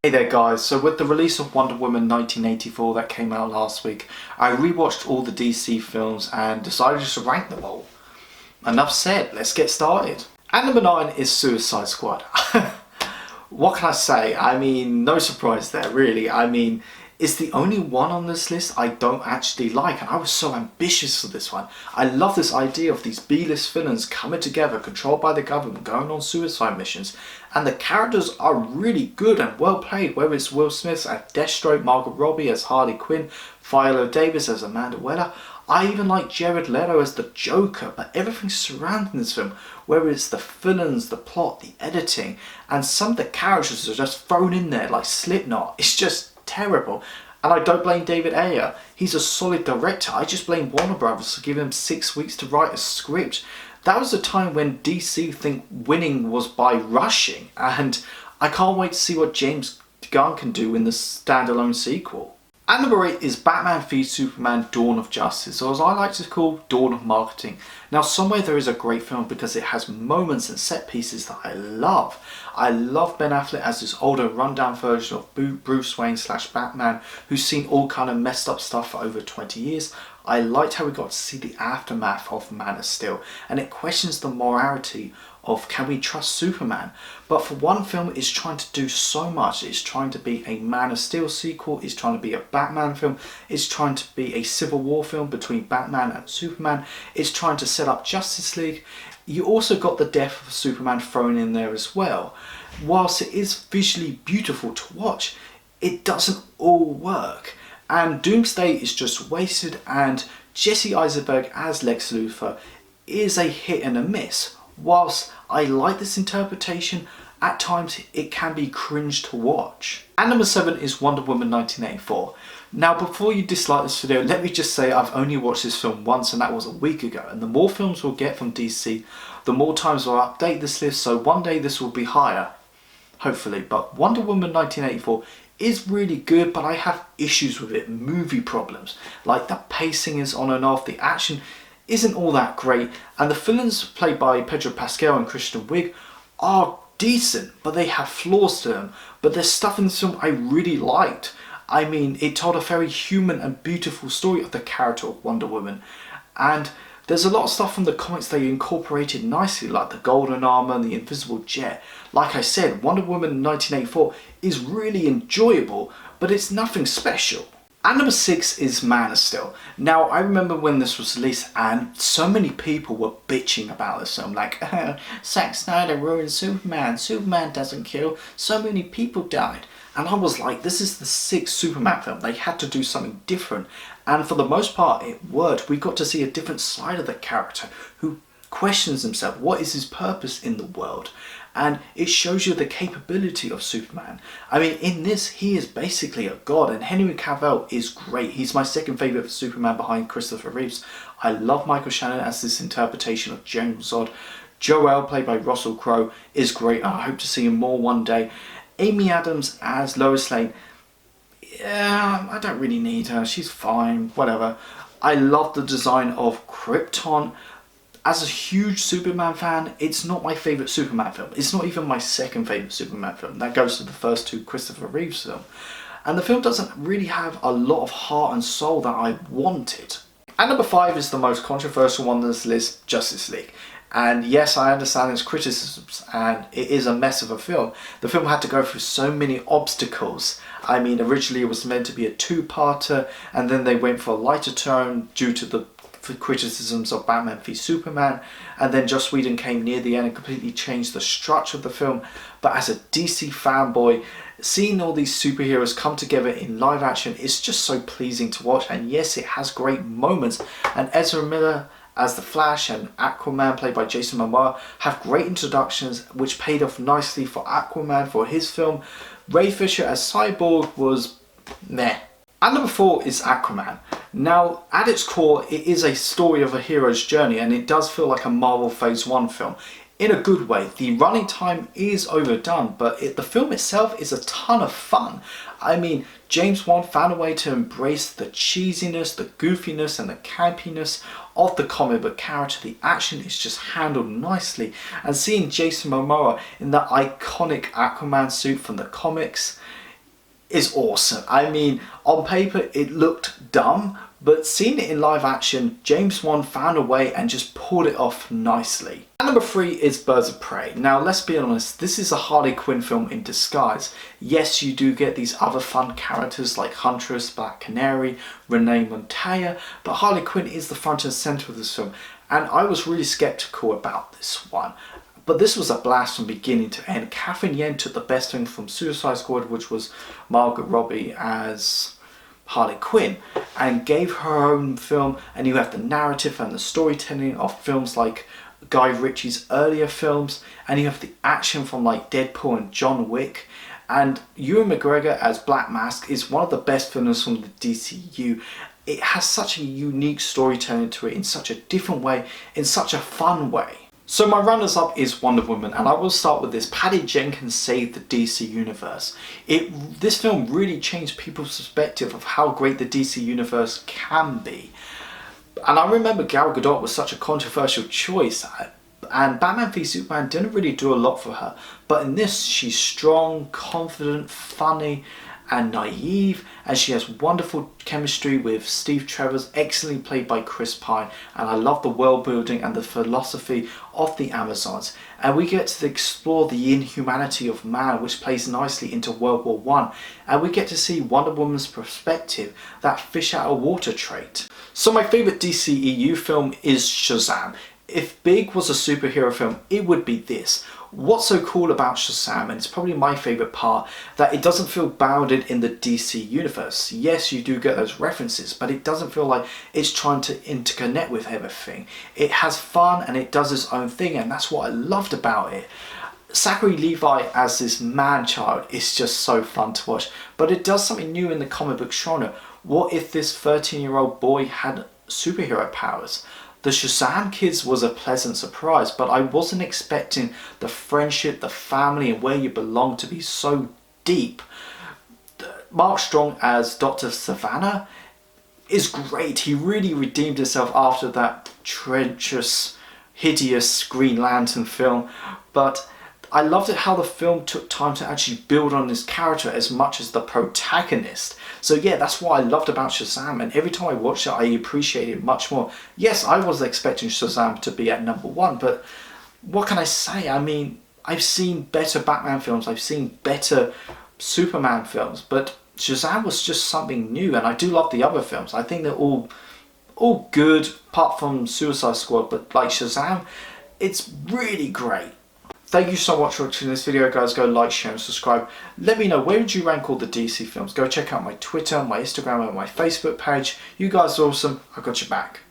Hey there guys, so with the release of Wonder Woman 1984 that came out last week, I rewatched all the DC films and decided just to rank them all. Enough said, let's get started. At number 9 is Suicide Squad. What can I say? I mean, no surprise there really. I mean, it's the only one on this list I don't actually like, and I was so ambitious for this one. I love this idea of these B-list villains coming together, controlled by the government, going on suicide missions, and the characters are really good and well played, whether it's Will Smith as Deathstroke, Margot Robbie as Harley Quinn, Viola Davis as Amanda Waller. I even like Jared Leto as the Joker, but everything surrounding this film, whether it's the villains, the plot, the editing, and some of the characters are just thrown in there like Slipknot. It's just terrible. And I don't blame David Ayer. He's a solid director. I just blame Warner Brothers for giving him 6 weeks to write a script. That was a time when DC think winning was by rushing, and I can't wait to see what James Gunn can do in the standalone sequel. At number 8 is Batman v Superman Dawn of Justice, or as I like to call, Dawn of Marketing. Now, somewhere there is a great film because it has moments and set pieces that I love. I love Ben Affleck as this older, rundown version of Bruce Wayne / Batman, who's seen all kind of messed up stuff for over 20 years. I liked how we got to see the aftermath of Man of Steel, and it questions the morality of can we trust Superman. But for one film, it's trying to do so much. It's trying to be a Man of Steel sequel, it's trying to be a Batman film, it's trying to be a Civil War film between Batman and Superman, it's trying to set up Justice League. You also got the death of Superman thrown in there as well. Whilst it is visually beautiful to watch, it doesn't all work. And Doomsday is just wasted, and Jesse Eisenberg as Lex Luthor is a hit and a miss. Whilst I like this interpretation, at times it can be cringe to watch. And number 7 is Wonder Woman 1984. Now, before you dislike this video, let me just say I've only watched this film once, and that was a week ago. And the more films we'll get from DC, the more times I'll update this list, so one day this will be higher, hopefully. But Wonder Woman 1984 is really good, but I have issues with it, movie problems. Like the pacing is on and off, the action isn't all that great, and the villains played by Pedro Pascal and Kristen Wiig are decent, but they have flaws to them. But there's stuff in this film I really liked. I mean, it told a very human and beautiful story of the character of Wonder Woman, and there's a lot of stuff from the comics they incorporated nicely, like the golden armor and the invisible jet. Like I said, Wonder Woman 1984 is really enjoyable, but it's nothing special. At number 6 is Man of Steel. Now, I remember when this was released and so many people were bitching about this film, like, Zack Snyder ruined Superman, Superman doesn't kill, so many people died. And I was like, this is the 6th Superman film, they had to do something different. And for the most part, it worked. We got to see a different side of the character who questions himself, what is his purpose in the world? And it shows you the capability of Superman. I mean, in this, he is basically a god, and Henry Cavill is great. He's my second favourite Superman behind Christopher Reeves. I love Michael Shannon as this interpretation of James Zod. Jor-El, played by Russell Crowe, is great. I hope to see him more one day. Amy Adams as Lois Lane. Yeah, I don't really need her. She's fine, whatever. I love the design of Krypton. As a huge Superman fan, it's not my favourite Superman film. It's not even my second favourite Superman film. That goes to the first 2 Christopher Reeves films. And the film doesn't really have a lot of heart and soul that I wanted. And number 5 is the most controversial one on this list, Justice League. And yes, I understand its criticisms, and it is a mess of a film. The film had to go through so many obstacles. I mean, originally it was meant to be a 2-parter, and then they went for a lighter tone due to the criticisms of Batman v Superman, and then Joss Whedon came near the end and completely changed the structure of the film. But as a DC fanboy, seeing all these superheroes come together in live action is just so pleasing to watch. And yes, it has great moments, and Ezra Miller as the Flash and Aquaman, played by Jason Momoa, have great introductions which paid off nicely for Aquaman for his film. Ray Fisher as Cyborg was meh. And number 4 is Aquaman. Now, at its core, it is a story of a hero's journey, and it does feel like a Marvel Phase 1 film. In a good way. The running time is overdone, but the film itself is a ton of fun. I mean, James Wan found a way to embrace the cheesiness, the goofiness and the campiness of the comic book character. The action is just handled nicely, and seeing Jason Momoa in that iconic Aquaman suit from the comics is awesome. I mean, on paper it looked dumb, but seeing it in live action, James Wan found a way and just pulled it off nicely. And number 3 is Birds of Prey. Now let's be honest, this is a Harley Quinn film in disguise. Yes, you do get these other fun characters like Huntress, Black Canary, Renee Montoya, but Harley Quinn is the front and centre of this film, and I was really skeptical about this one. But this was a blast from beginning to end. Catherine Yen took the best thing from Suicide Squad, which was Margot Robbie as Harley Quinn, and gave her own film, and you have the narrative and the storytelling of films like Guy Ritchie's earlier films, and you have the action from like Deadpool and John Wick, and Ewan McGregor as Black Mask is one of the best villains from the DCEU. It has such a unique storytelling to it in such a different way, in such a fun way. So my runners up is Wonder Woman, and I will start with this. Patty Jenkins saved the DC Universe. This film really changed people's perspective of how great the DC Universe can be. And I remember Gal Gadot was such a controversial choice, and Batman v Superman didn't really do a lot for her. But in this, she's strong, confident, funny, and naive, and she has wonderful chemistry with Steve Trevor's, excellently played by Chris Pine, and I love the world building and the philosophy of the Amazons, and we get to explore the inhumanity of man, which plays nicely into World War I, and we get to see Wonder Woman's perspective, that fish out of water trait. So my favourite DCEU film is Shazam. If Big was a superhero film, it would be this. What's so cool about Shazam, and it's probably my favourite part, that it doesn't feel bounded in the DC universe. Yes, you do get those references, but it doesn't feel like it's trying to interconnect with everything. It has fun and it does its own thing, and that's what I loved about it. Zachary Levi as this man-child is just so fun to watch, but it does something new in the comic book genre. What if this 13-year-old boy had superhero powers? The Shazam Kids was a pleasant surprise, but I wasn't expecting the friendship, the family, and where you belong to be so deep. Mark Strong as Dr. Savannah is great. He really redeemed himself after that treacherous, hideous Green Lantern film, but I loved it how the film took time to actually build on this character as much as the protagonist. So yeah, that's what I loved about Shazam, and every time I watched it, I appreciated it much more. Yes, I was expecting Shazam to be at number 1, but what can I say? I mean, I've seen better Batman films, I've seen better Superman films, but Shazam was just something new, and I do love the other films. I think they're all good, apart from Suicide Squad, but like Shazam, it's really great. Thank you so much for watching this video, guys. Go like, share and subscribe. Let me know, where would you rank all the DC films? Go check out my Twitter, my Instagram and my Facebook page. You guys are awesome. I got your back.